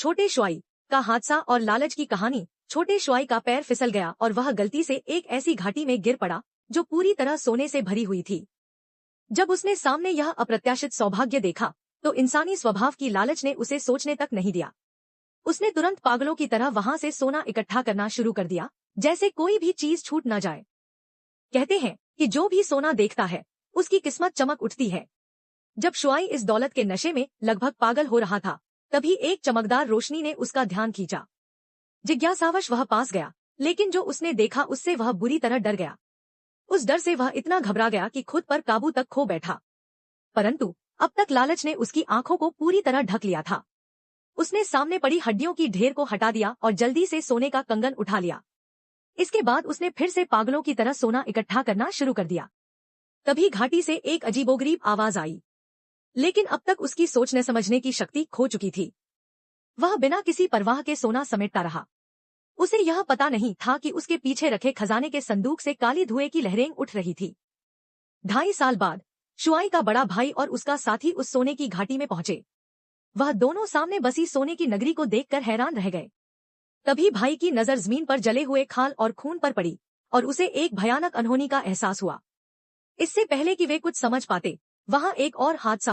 छोटे शुआई का हादसा और लालच की कहानी। छोटे शुआई का पैर फिसल गया और वह गलती से एक ऐसी घाटी में गिर पड़ा जो पूरी तरह सोने से भरी हुई थी। जब उसने सामने यह अप्रत्याशित सौभाग्य देखा तो इंसानी स्वभाव की लालच ने उसे सोचने तक नहीं दिया। उसने तुरंत पागलों की तरह वहां से सोना इकट्ठा करना शुरू कर दिया, जैसे कोई भी चीज छूट न जाए। कहते हैं कि जो भी सोना देखता है उसकी किस्मत चमक उठती है। जब शुआई इस दौलत के नशे में लगभग पागल हो रहा था, तभी एक चमकदार रोशनी ने उसका ध्यान खींचा। जिज्ञासावश वह पास गया, लेकिन जो उसने देखा उससे वह बुरी तरह डर गया। उस डर से वह इतना घबरा गया कि खुद पर काबू तक खो बैठा। परंतु अब तक लालच ने उसकी आंखों को पूरी तरह ढक लिया था। उसने सामने पड़ी हड्डियों की ढेर को हटा दिया और जल्दी से सोने का कंगन उठा लिया। इसके बाद उसने फिर से पागलों की तरह सोना इकट्ठा करना शुरू कर दिया। तभी घाटी से एक अजीबोगरीब आवाज आई, लेकिन अब तक उसकी सोचने समझने की शक्ति खो चुकी थी। वह बिना किसी परवाह के सोना समेटता रहा। उसे यह पता नहीं था कि उसके पीछे रखे खजाने के संदूक से काली धुएं की लहरें उठ रही थी। 2.5 साल बाद शुआई का बड़ा भाई और उसका साथी उस सोने की घाटी में पहुंचे। वह दोनों सामने बसी सोने की नगरी को देखकर हैरान रह गए। तभी भाई की नजर जमीन पर जले हुए खाल और खून पर पड़ी और उसे एक भयानक अनहोनी का एहसास हुआ। इससे पहले कि वे कुछ समझ पाते, वहां एक और हादसा हो